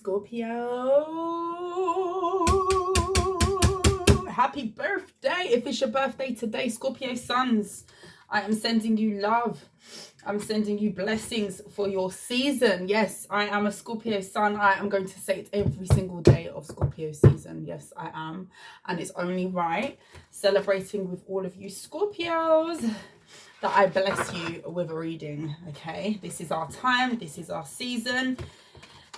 Scorpio, happy birthday. If it's your birthday today, Scorpio sons, I am sending you love. I'm sending you blessings for your season. Yes, I am a Scorpio sun. I am going to say it every single day of Scorpio season. Yes, I am. And it's only right, celebrating with all of you Scorpios, that I bless you with a reading. Okay, this is our time. This is our season.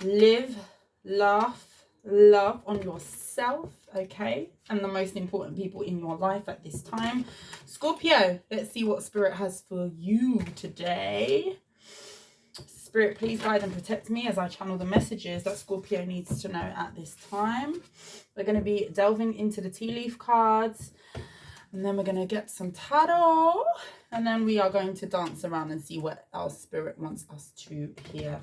Live, laugh, love on yourself, okay, and the most important people in your life at this time. Scorpio, let's see what Spirit has for you today. Spirit, please guide and protect me as I channel the messages that Scorpio needs to know at this time. We're going to be delving into the tea leaf cards, and then we're going to get some tarot, and then we are going to dance around and see what our Spirit wants us to hear.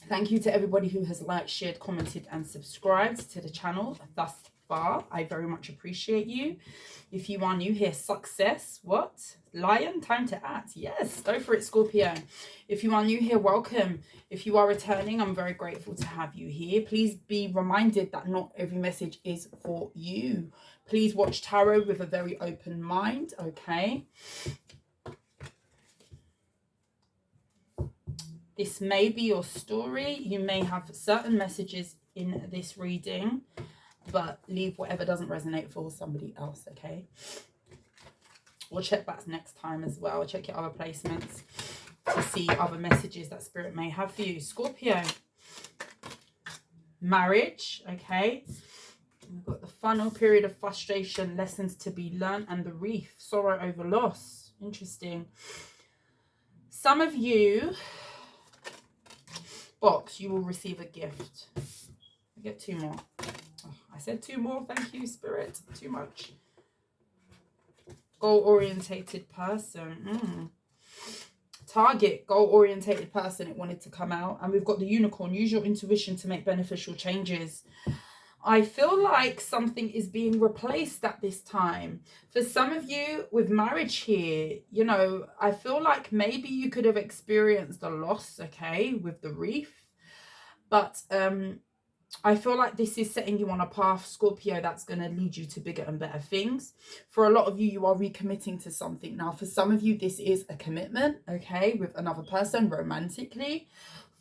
Thank you to everybody who has liked, shared, commented and subscribed to the channel thus far. I very much appreciate you. If you are new here, success. What? Lion, time to act. Yes, go for it, Scorpio. If you are new here, welcome. If you are returning, I'm very grateful to have you here. Please be reminded that not every message is for you. Please watch tarot with a very open mind, okay? This may be your story. You may have certain messages in this reading, but leave whatever doesn't resonate for somebody else, okay? We'll check back next time as well. Check your other placements to see other messages that Spirit may have for you. Scorpio, marriage, okay? We've got the funnel, period of frustration, lessons to be learned, and the reef, sorrow over loss. Interesting. Some of you... box, you will receive a gift. I get two more. Oh, I said two more. Thank you, Spirit. Too much. Goal-orientated person. Target, goal-orientated person. It wanted to come out. And we've got the unicorn. Use your intuition to make beneficial changes. I feel like something is being replaced at this time. For some of you with marriage here, you know, I feel like maybe you could have experienced a loss, okay, with the reef. But I feel like this is setting you on a path, Scorpio, that's going to lead you to bigger and better things. For a lot of you, you are recommitting to something. Now, for some of you, this is a commitment, okay, with another person romantically.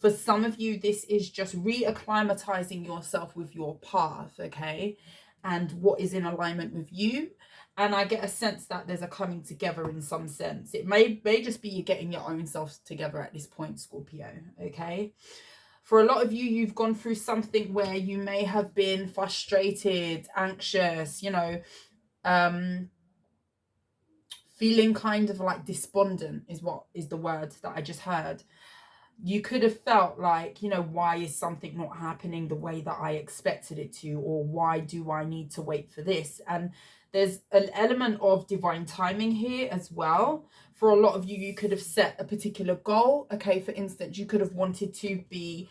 For some of you, this is just reacclimatizing yourself with your path, okay? And what is in alignment with you. And I get a sense that there's a coming together in some sense. It may just be you getting your own self together at this point, Scorpio, okay? For a lot of you, you've gone through something where you may have been frustrated, anxious, you know, feeling kind of like despondent is the word that I just heard. You could have felt like, you know, why is something not happening the way that I expected it to, or why do I need to wait for this? And there's an element of divine timing here as well. For a lot of you, you could have set a particular goal. Okay, for instance, you could have wanted to be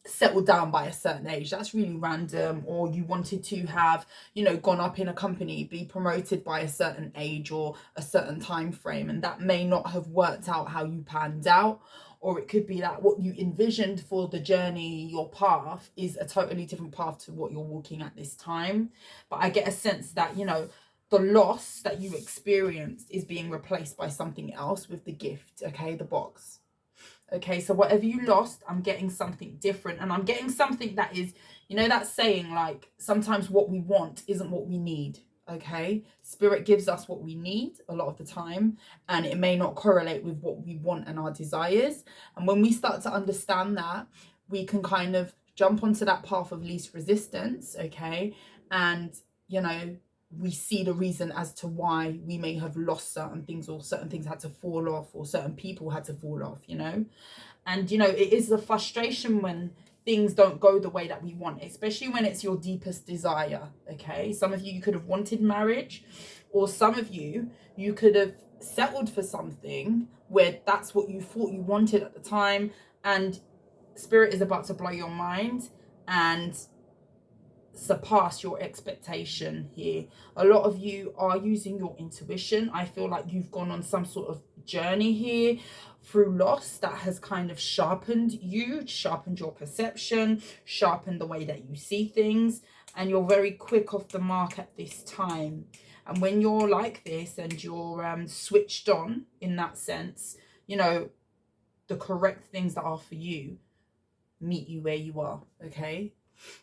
settled down by a certain age. That's really random. Or you wanted to have, you know, gone up in a company, be promoted by a certain age or a certain time frame, and that may not have worked out how you planned out. Or it could be that what you envisioned for the journey, your path, is a totally different path to what you're walking at this time. But I get a sense that, you know, the loss that you experienced is being replaced by something else with the gift, okay, the box. Okay, so whatever you lost, I'm getting something different. And I'm getting something that is, you know, that saying, like, sometimes what we want isn't what we need. Okay, Spirit gives us what we need a lot of the time, and it may not correlate with what we want and our desires. And when we start to understand that, we can kind of jump onto that path of least resistance, okay? And, you know, we see the reason as to why we may have lost certain things, or certain things had to fall off, or certain people had to fall off, you know? And, you know, it is the frustration when things don't go the way that we want, especially when it's your deepest desire, okay? Some of you could have wanted marriage, or some of you could have settled for something where that's what you thought you wanted at the time, and Spirit is about to blow your mind and surpass your expectation here. A lot of you are using your intuition. I feel like you've gone on some sort of journey here through loss that has kind of sharpened you, sharpened your perception, sharpened the way that you see things, and you're very quick off the mark at this time. And when you're like this and you're switched on in that sense, you know, the correct things that are for you meet you where you are, okay?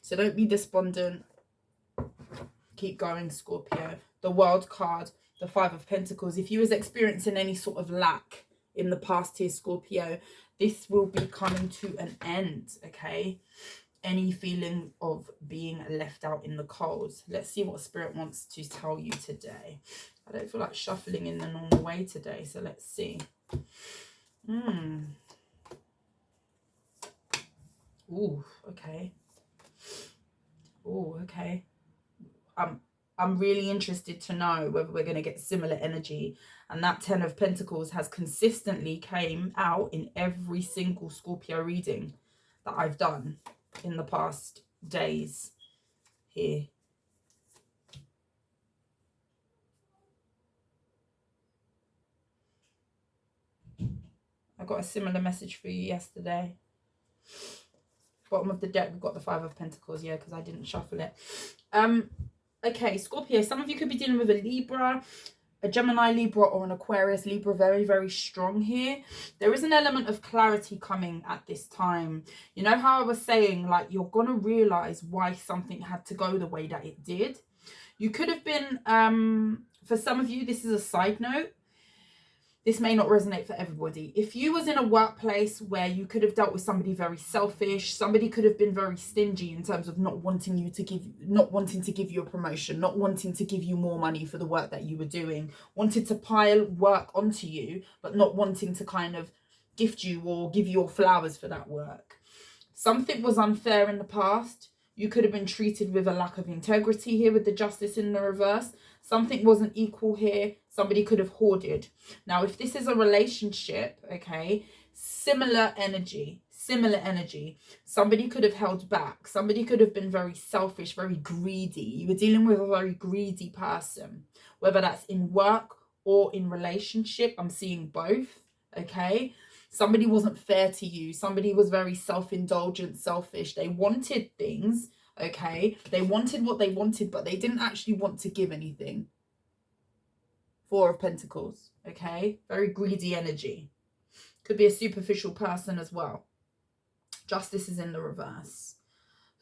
So don't be despondent. Keep going, Scorpio. The World card, the Five of Pentacles. If you was experiencing any sort of lack in the past here, Scorpio, this will be coming to an end, okay? Any feeling of being left out in the cold. Let's see what Spirit wants to tell you today. I don't feel like shuffling in the normal way today, so let's see. Ooh, okay. Ooh, okay. I'm really interested to know whether we're going to get similar energy. And that 10 of Pentacles has consistently came out in every single Scorpio reading that I've done in the past days here. I got a similar message for you yesterday. Bottom of the deck, we've got the Five of Pentacles, yeah, because I didn't shuffle it. Okay, Scorpio, some of you could be dealing with a Libra, a Gemini Libra, or an Aquarius Libra. Very, very strong here. There is an element of clarity coming at this time. You know how I was saying, like, you're going to realize why something had to go the way that it did. You could have been, for some of you, this is a side note. This may not resonate for everybody. If you was in a workplace where you could have dealt with somebody very selfish, somebody could have been very stingy in terms of not wanting to give you a promotion, not wanting to give you more money for the work that you were doing, wanted to pile work onto you, but not wanting to kind of gift you or give you your flowers for that work. Something was unfair in the past. You could have been treated with a lack of integrity here with the Justice in the reverse. Something wasn't equal here. Somebody could have hoarded. Now, if this is a relationship, okay, similar energy. Somebody could have held back. Somebody could have been very selfish, very greedy. You were dealing with a very greedy person, whether that's in work or in relationship. I'm seeing both, okay? Somebody wasn't fair to you. Somebody was very self-indulgent, selfish. They wanted things, okay? They wanted what they wanted, but they didn't actually want to give anything. Four of Pentacles, okay? Very greedy energy. Could be a superficial person as well. Justice is in the reverse.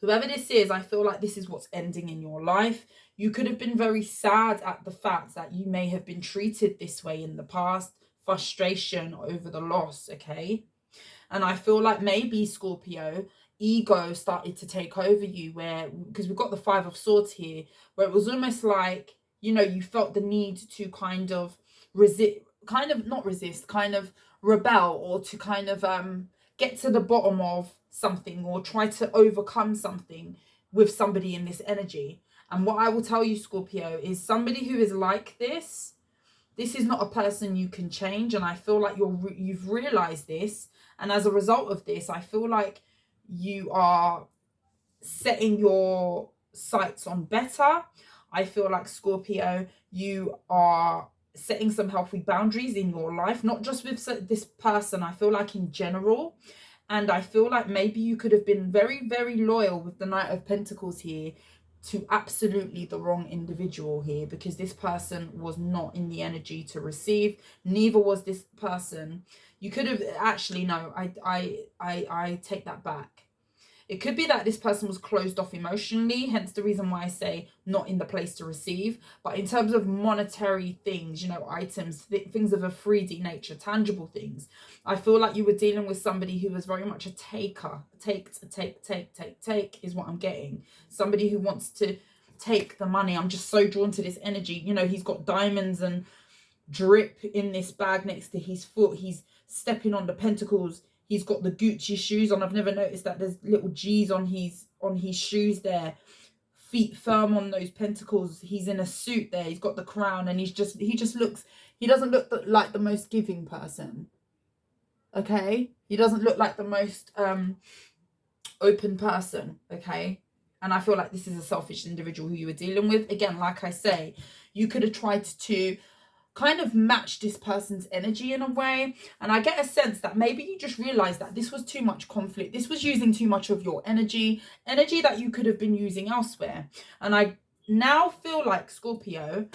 Whoever this is, I feel like this is what's ending in your life. You could have been very sad at the fact that you may have been treated this way in the past. Frustration over the loss, okay? And I feel like maybe, Scorpio, ego started to take over you, where, because we've got the Five of Swords here, where it was almost like, you know, you felt the need to kind of kind of rebel, or to kind of get to the bottom of something, or try to overcome something with somebody in this energy. And what I will tell you, Scorpio, is somebody who is like this is not a person you can change. And I feel like you've realized this, and as a result of this, I feel like you are setting your sights on better. I feel like, Scorpio, you are setting some healthy boundaries in your life, not just with this person. I feel like in general. And I feel like maybe you could have been very, very loyal with the Knight of Pentacles here to absolutely the wrong individual here, because this person was not in the energy to receive. Neither was this person. You could have actually, no, I take that back. It could be that this person was closed off emotionally, hence the reason why I say not in the place to receive. But in terms of monetary things, you know, items, things of a 3D nature, tangible things, I feel like you were dealing with somebody who was very much a taker. Take is what I'm getting. Somebody who wants to take the money. I'm just so drawn to this energy. You know, he's got diamonds and drip in this bag next to his foot. He's stepping on the pentacles. He's got the Gucci shoes on. I've never noticed that there's little G's on his shoes there. Feet firm on those pentacles. He's in a suit there. He's got the crown, and he doesn't look like the most giving person. Okay? He doesn't look like the most open person. Okay? And I feel like this is a selfish individual who you were dealing with. Again, like I say, you could have tried to kind of match this person's energy in a way. And I get a sense that maybe you just realized that this was too much conflict. This was using too much of your energy that you could have been using elsewhere. And I now feel like, Scorpio,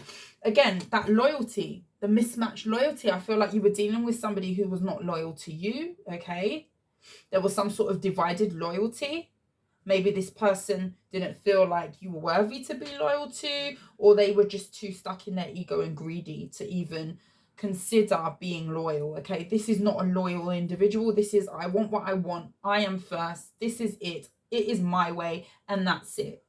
again, that loyalty, the mismatched loyalty, I feel like you were dealing with somebody who was not loyal to you, okay? There was some sort of divided loyalty. Maybe this person didn't feel like you were worthy to be loyal to, or they were just too stuck in their ego and greedy to even consider being loyal, okay? This is not a loyal individual. This is, I want what I want. I am first. This is it. It is my way, and that's it.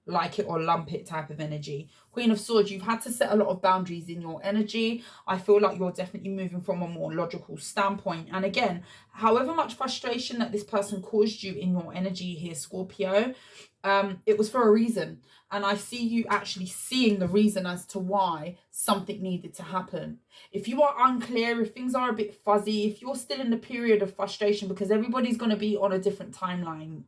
Like it or lump it type of energy. Queen of Swords, you've had to set a lot of boundaries in your energy. I feel like you're definitely moving from a more logical standpoint. And again, however much frustration that this person caused you in your energy here, Scorpio, it was for a reason. And I see you actually seeing the reason as to why something needed to happen. If you are unclear, if things are a bit fuzzy, if you're still in the period of frustration, because everybody's going to be on a different timeline.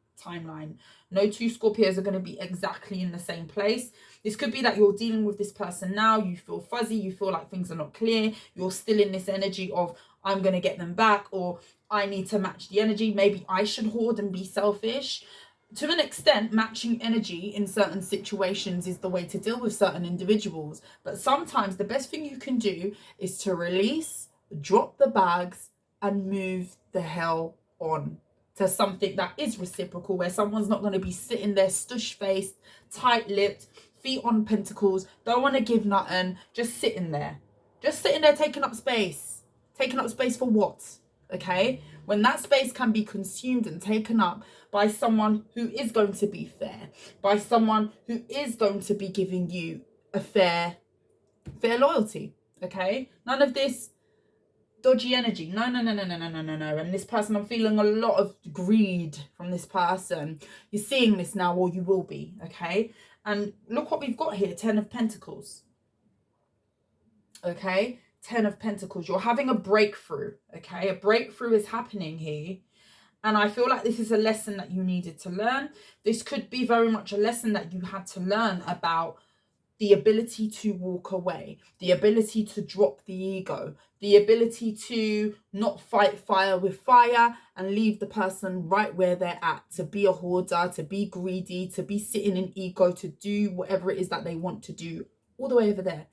No two Scorpios are going to be exactly in the same place. This could be that you're dealing with this person now. You feel fuzzy. You feel like things are not clear. You're still in this energy of, I'm going to get them back, or I need to match the energy. Maybe I should hoard and be selfish. To an extent, matching energy in certain situations is the way to deal with certain individuals. But sometimes the best thing you can do is to release, drop the bags, and move the hell on to something that is reciprocal, where someone's not going to be sitting there stush-faced, tight-lipped, feet on pentacles, don't want to give nothing, just sitting there. Just sitting there taking up space. Taking up space for what? Okay? When that space can be consumed and taken up by someone who is going to be fair, by someone who is going to be giving you a fair loyalty. Okay? None of this dodgy energy. No. And this person, I'm feeling a lot of greed from this person. You're seeing this now, or you will be, okay? And look what we've got here, 10 of Pentacles. Okay? 10 of Pentacles. You're having a breakthrough, okay? A breakthrough is happening here. And I feel like this is a lesson that you needed to learn. This could be very much a lesson that you had to learn about the ability to walk away, the ability to drop the ego, the ability to not fight fire with fire and leave the person right where they're at, to be a hoarder, to be greedy, to be sitting in ego, to do whatever it is that they want to do, all the way over there.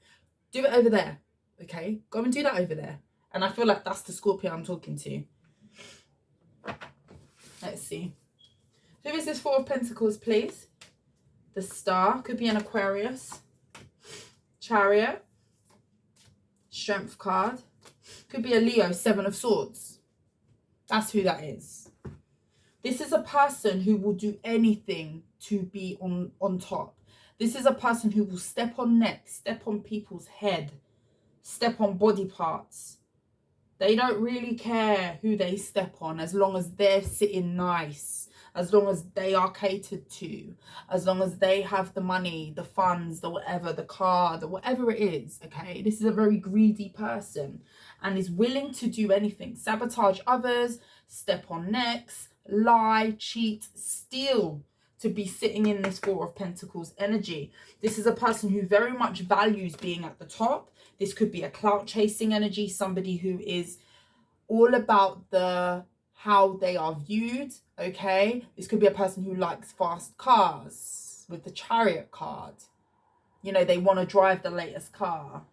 Do it over there, okay? Go and do that over there. And I feel like that's the Scorpio I'm talking to. Let's see. Who is this 4 of Pentacles, please? The Star. Could be an Aquarius. Chariot. Strength card. Could be a Leo, 7 of Swords. That's who that is. This is a person who will do anything to be on top. This is a person who will step on necks, step on people's head, step on body parts. They don't really care who they step on, as long as they're sitting nice, as long as they are catered to, as long as they have the money, the funds, the whatever, the car, the whatever it is, okay? This is a very greedy person and is willing to do anything. Sabotage others, step on necks, lie, cheat, steal, to be sitting in this 4 of Pentacles energy. This is a person who very much values being at the top. This could be a clout chasing energy, somebody who is all about how they are viewed, okay? This could be a person who likes fast cars with the Chariot card. You know, they want to drive the latest car.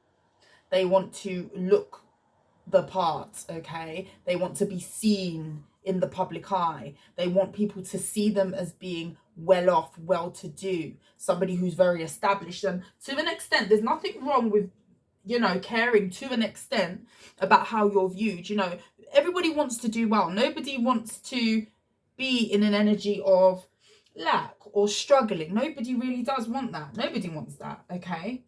They want to look the part, okay? They want to be seen in the public eye. They want people to see them as being well off, well to do, somebody who's very established. And to an extent, there's nothing wrong with, you know, caring to an extent about how you're viewed. You know, everybody wants to do well. Nobody wants to be in an energy of lack or struggling. Nobody really does want that. Nobody wants that, okay?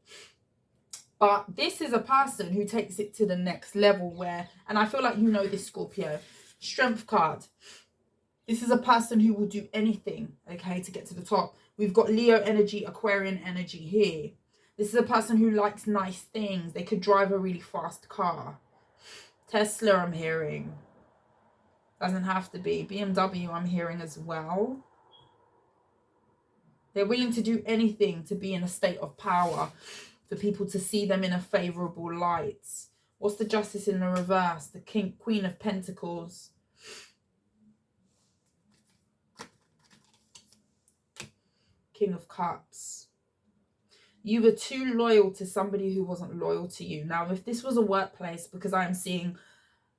But this is a person who takes it to the next level where, and I feel like you know this, Scorpio, Strength card. This is a person who will do anything, okay, to get to the top. We've got Leo energy, Aquarian energy here. This is a person who likes nice things. They could drive a really fast car. Tesla, I'm hearing. Doesn't have to be. BMW, I'm hearing as well. They're willing to do anything to be in a state of power. for people to see them in a favorable light. What's the Justice in the reverse? The Queen of Pentacles. King of Cups. You were too loyal to somebody who wasn't loyal to you. Now, if this was a workplace, because I am seeing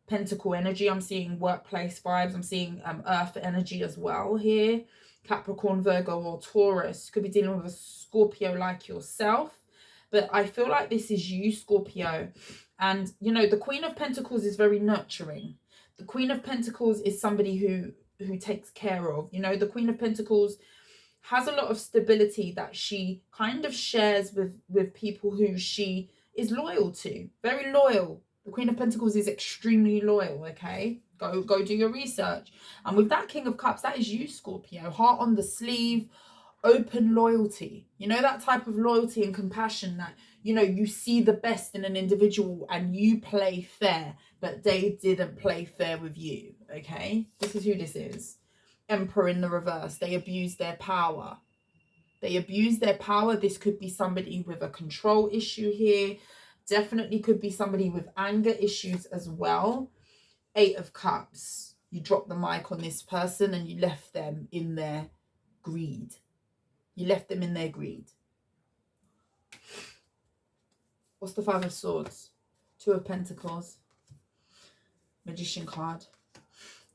Pentacle energy, I'm seeing workplace vibes, I'm seeing Earth energy as well here. Capricorn, Virgo, or Taurus. Could be dealing with a Scorpio like yourself. But I feel like this is you, Scorpio. And, you know, the Queen of Pentacles is very nurturing. The Queen of Pentacles is somebody who takes care of. You know, the Queen of Pentacles has a lot of stability that she kind of shares with people who she is loyal to. Very loyal. The Queen of Pentacles is extremely loyal, okay? Go do your research. And with that King of Cups, that is you, Scorpio. Heart on the sleeve, open loyalty. You know, that type of loyalty and compassion that, you know, you see the best in an individual and you play fair, but they didn't play fair with you, okay? This is who this is. Emperor in the reverse. They abuse their power. They abuse their power. This could be somebody with a control issue here. Definitely could be somebody with anger issues as well. 8 of Cups. You dropped the mic on this person and you left them in their greed. You left them in their greed. What's the 5 of Swords? 2 of Pentacles. Magician card.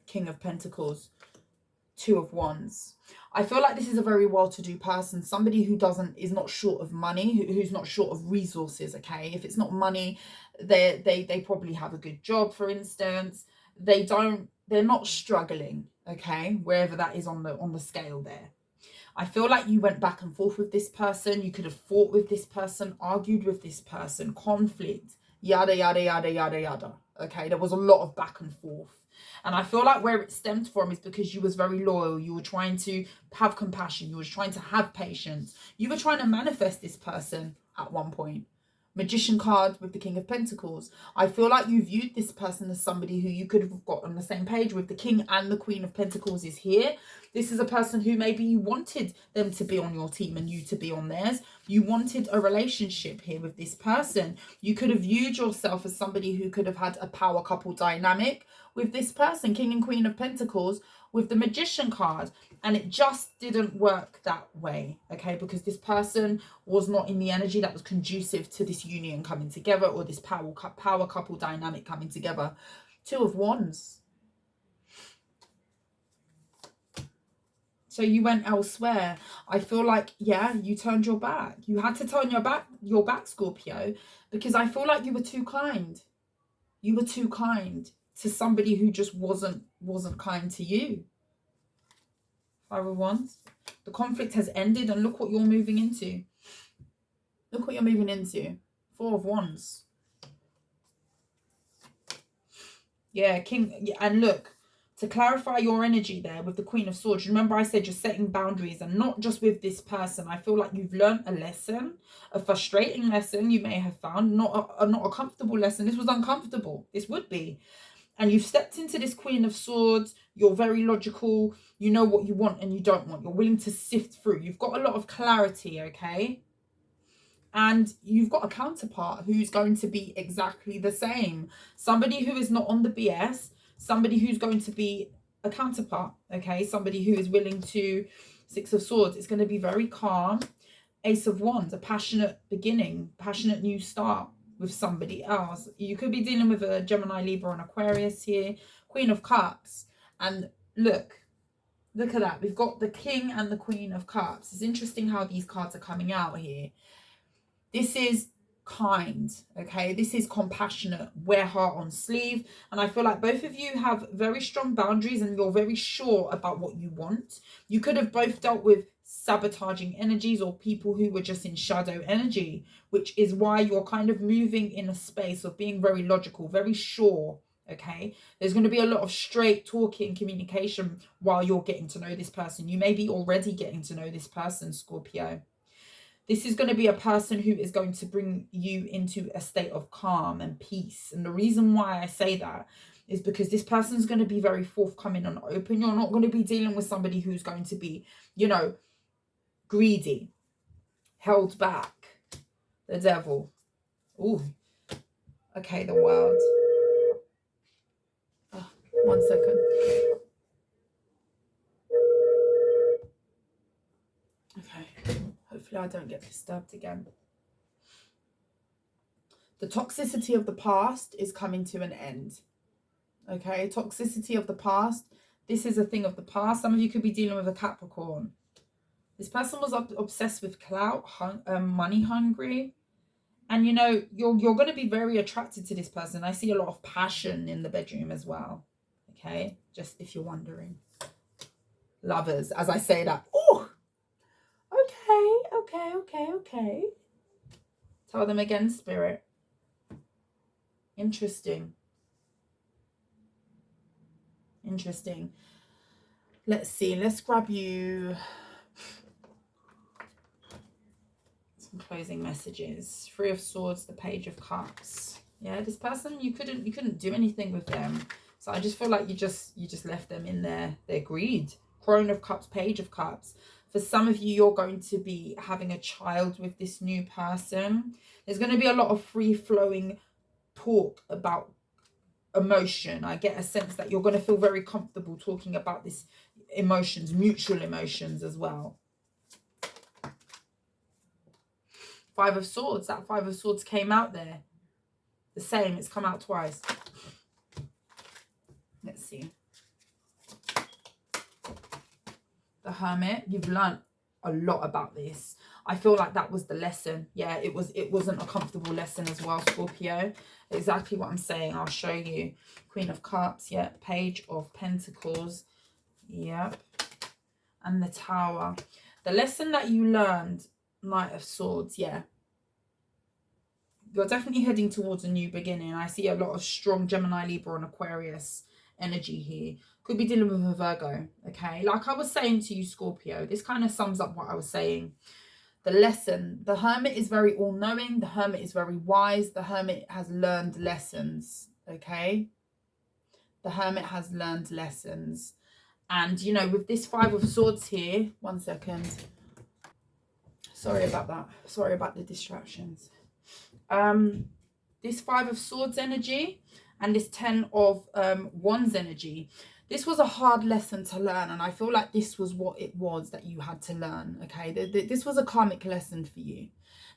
King of Pentacles. 2 of Wands. I feel like this is a very well-to-do person, somebody who is not short of money, who's not short of resources, okay? If it's not money, they probably have a good job, for instance. They're not struggling, okay? Wherever that is on the scale there. I feel like you went back and forth with this person. You could have fought with this person, argued with this person, conflict, yada, yada, yada, yada, yada. Okay, there was a lot of back and forth. And I feel like where it stemmed from is because you was very loyal. You were trying to have compassion. You were trying to have patience. You were trying to manifest this person at one point. Magician card with the King of Pentacles. I feel like you viewed this person as somebody who you could have got on the same page with. The King and the Queen of Pentacles is here. This is a person who maybe you wanted them to be on your team and you to be on theirs. You wanted a relationship here with this person. You could have viewed yourself as somebody who could have had a power couple dynamic with this person, King and Queen of Pentacles, with the Magician card. And it just didn't work that way, okay? Because this person was not in the energy that was conducive to this union coming together or this power couple dynamic coming together. 2 of Wands. So you went elsewhere. I feel like, yeah, you turned your back. You had to turn your back, Scorpio, because I feel like you were too kind. You were too kind to somebody who just wasn't kind to you. 5 of Wands. The conflict has ended and look what you're moving into. Look what you're moving into. 4 of Wands. Yeah, King. And look, to clarify your energy there with the Queen of Swords, remember I said you're setting boundaries and not just with this person. I feel like you've learned a lesson, a frustrating lesson you may have found, not a comfortable lesson. This was uncomfortable. This would be. And you've stepped into this Queen of Swords. You're very logical. You know what you want and you don't want. You're willing to sift through. You've got a lot of clarity, okay? And you've got a counterpart who's going to be exactly the same. Somebody who is not on the BS. Somebody who's going to be a counterpart, okay? Somebody who is willing to... 6 of Swords. It's going to be very calm. Ace of Wands. A passionate beginning. Passionate new start with somebody else. You could be dealing with a Gemini, Libra, and Aquarius here. Queen of Cups. And look at that. We've got the King and the Queen of Cups. It's interesting how these cards are coming out here. This is kind, okay? This is compassionate. Wear heart on sleeve. And I feel like both of you have very strong boundaries and you're very sure about what you want. You could have both dealt with sabotaging energies or people who were just in shadow energy, which is why you're kind of moving in a space of being very logical, very sure, okay? There's going to be a lot of straight talking communication while you're getting to know this person. You may be already getting to know this person, Scorpio. This is going to be a person who is going to bring you into a state of calm and peace. And the reason why I say that is because this person is going to be very forthcoming and open. You're not going to be dealing with somebody who's going to be, you know, greedy, held back. The Devil. Ooh. Okay, the World. Oh, 1 second. Okay. Hopefully I don't get disturbed again. The toxicity of the past is coming to an end. Okay, toxicity of the past. This is a thing of the past. Some of you could be dealing with a Capricorn. This person was obsessed with clout, money hungry. And, you know, you're going to be very attracted to this person. I see a lot of passion in the bedroom as well. Okay, just if you're wondering. Lovers, as I say that. Oh, okay. Tell them again, Spirit. Interesting. Let's see. Let's grab you some closing messages. 3 of Swords, the Page of Cups. Yeah, this person, you couldn't do anything with them. So I just feel like you just left them in their greed. Crone of Cups, Page of Cups. For some of you, you're going to be having a child with this new person. There's going to be a lot of free-flowing talk about emotion. I get a sense that you're going to feel very comfortable talking about this emotions, mutual emotions as well. 5 of Swords. That 5 of Swords came out there. The same. It's come out twice. Let's see. The Hermit. You've learned a lot about this. I feel like that was the lesson. Yeah, it wasn't a comfortable lesson as well, Scorpio. Exactly what I'm saying. I'll show you. Queen of Cups. Yeah. Page of Pentacles. Yep. And the Tower. The lesson that you learned, Knight of Swords. Yeah. You're definitely heading towards a new beginning. I see a lot of strong Gemini, Libra, and Aquarius energy here. Could be dealing with a Virgo, okay? Like I was saying to you, Scorpio, this kind of sums up what I was saying. The lesson, the Hermit is very all-knowing. The Hermit is very wise. The Hermit has learned lessons, okay? The Hermit has learned lessons. And, you know, with this 5 of Swords here, 1 second. Sorry about that. Sorry about the distractions. This 5 of Swords energy and this 10 of Wands energy, this was a hard lesson to learn, and I feel like this was what it was that you had to learn. Okay, this was a karmic lesson for you.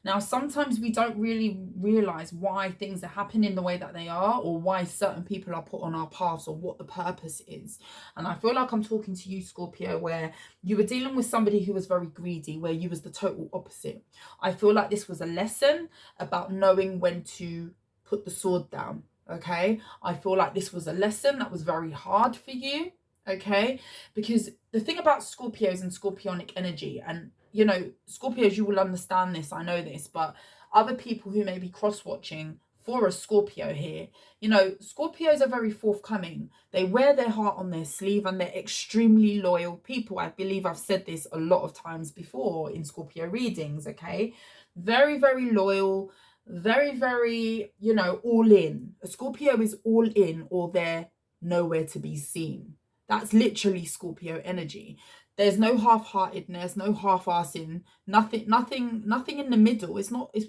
Now, sometimes we don't really realize why things are happening the way that they are, or why certain people are put on our paths, or what the purpose is. And I feel like I'm talking to you, Scorpio, where you were dealing with somebody who was very greedy, where you was the total opposite. I feel like this was a lesson about knowing when to put the sword down. Okay, I feel like this was a lesson that was very hard for you. Okay, because the thing about Scorpios and Scorpionic energy, and you know, Scorpios, you will understand this, I know this, but other people who may be cross-watching for a Scorpio here, you know, Scorpios are very forthcoming. They wear their heart on their sleeve, and they're extremely loyal people. I believe I've said this a lot of times before in Scorpio readings. Okay, very, very loyal, very, very, you know, all in. A Scorpio is all in, or they're nowhere to be seen. That's literally Scorpio energy. There's no half-heartedness, no half-assing, nothing in the middle.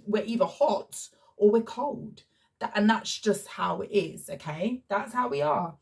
We're either hot or we're cold. And that's just how it is, okay? That's how we are.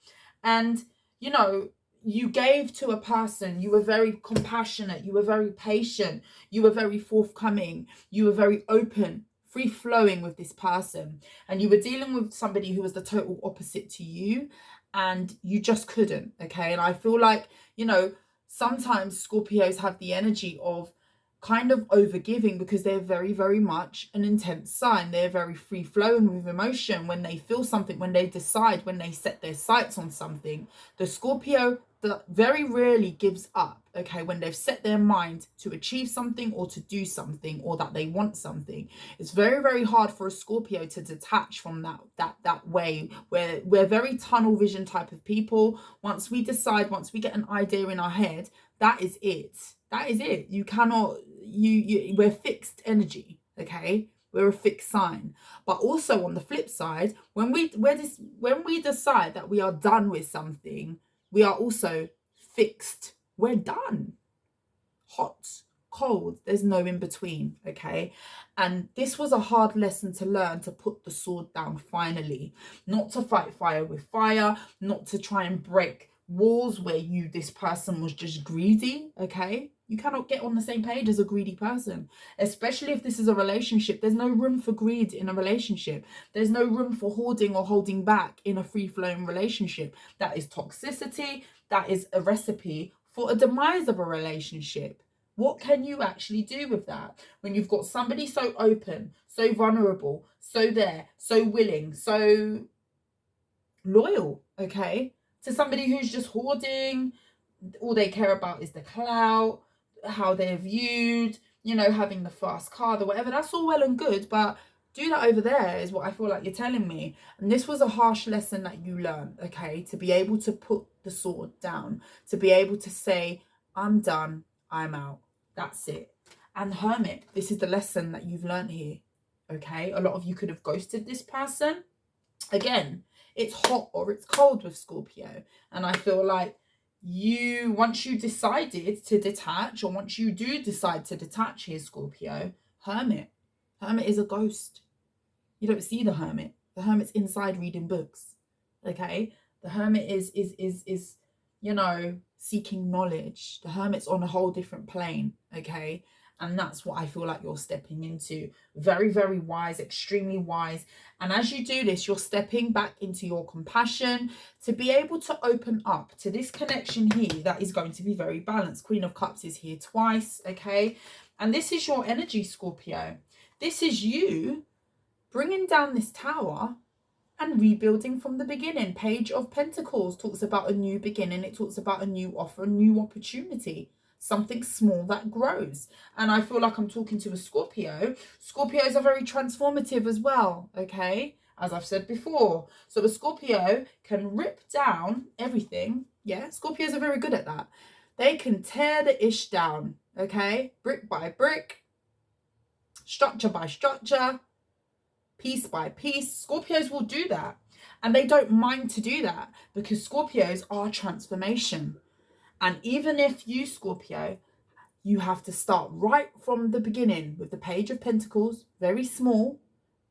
And, you know, you gave to a person, you were very compassionate, you were very patient, you were very forthcoming, you were very open, free-flowing with this person. And you were dealing with somebody who was the total opposite to you, and you just couldn't, okay? And I feel like, you know, sometimes Scorpios have the energy of kind of overgiving because they're very, very much an intense sign. They're very free-flowing with emotion. When they feel something, when they decide, when they set their sights on something, the Scorpio that very rarely gives up, okay? When they've set their mind to achieve something or to do something, or that they want something, it's very, very hard for a Scorpio to detach from that way. We're very tunnel vision type of people. Once we decide, once we get an idea in our head, that is it. That is it. You cannot, we're fixed energy, okay? We're a fixed sign. But also on the flip side, when we decide that we are done with something, we are also fixed. We're done. Hot, cold. There's no in between, okay? And this was a hard lesson to learn, to put the sword down finally. Not to fight fire with fire, not to try and break walls where this person was just greedy, okay? You cannot get on the same page as a greedy person, especially if this is a relationship. There's no room for greed in a relationship. There's no room for hoarding or holding back in a free-flowing relationship. That is toxicity. That is a recipe for a demise of a relationship. What can you actually do with that when you've got somebody so open, so vulnerable, so there, so willing, so loyal, okay, to somebody who's just hoarding? All they care about is the clout, how they're viewed, you know, having the fast car, the whatever. That's all well and good, but do that over there is what I feel like you're telling me. And this was a harsh lesson that you learned, okay, to be able to put the sword down, to be able to say, I'm done, I'm out, that's it. And Hermit, this is the lesson that you've learned here, okay? A lot of you could have ghosted this person. Again, it's hot or it's cold with Scorpio. And I feel like once you decided to detach, or once you do decide to detach here, Scorpio, Hermit is a ghost. You don't see the Hermit. The Hermit's inside reading books, okay? The Hermit is you know, seeking knowledge. The Hermit's on a whole different plane, okay? And that's what I feel like you're stepping into. Very, very wise, extremely wise. And as you do this, you're stepping back into your compassion to be able to open up to this connection here that is going to be very balanced. Queen of Cups is here twice, okay? And this is your energy, Scorpio. This is you bringing down this tower and rebuilding from the beginning. Page of Pentacles talks about a new beginning. It talks about a new offer, a new opportunity. Something small that grows. And I feel like I'm talking to a Scorpio. Scorpios are very transformative as well, okay? As I've said before. So a Scorpio can rip down everything. Yeah, Scorpios are very good at that. They can tear the ish down, okay? Brick by brick, structure by structure, piece by piece. Scorpios will do that. And they don't mind to do that because Scorpios are transformation. And even if you, Scorpio, you have to start right from the beginning with the Page of Pentacles, very small,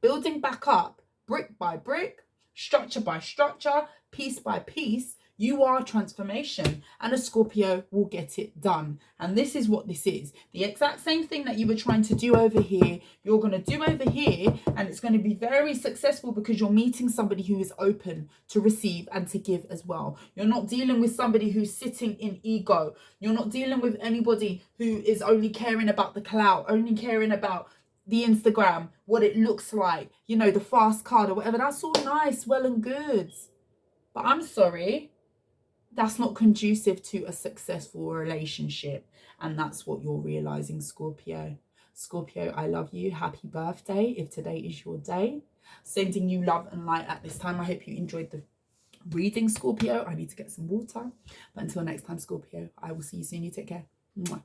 building back up, brick by brick, structure by structure, piece by piece, you are transformation, and a Scorpio will get it done. And this is what this is. The exact same thing that you were trying to do over here, you're going to do over here, and it's going to be very successful because you're meeting somebody who is open to receive and to give as well. You're not dealing with somebody who's sitting in ego. You're not dealing with anybody who is only caring about the clout, only caring about the Instagram, what it looks like, you know, the fast card or whatever. That's all nice, well and good. But I'm sorry, that's not conducive to a successful relationship. And that's what you're realizing, Scorpio. Scorpio, I love you. Happy birthday if today is your day. Sending you love and light at this time. I hope you enjoyed the reading, Scorpio. I need to get some water. But until next time, Scorpio, I will see you soon. You take care. Mwah.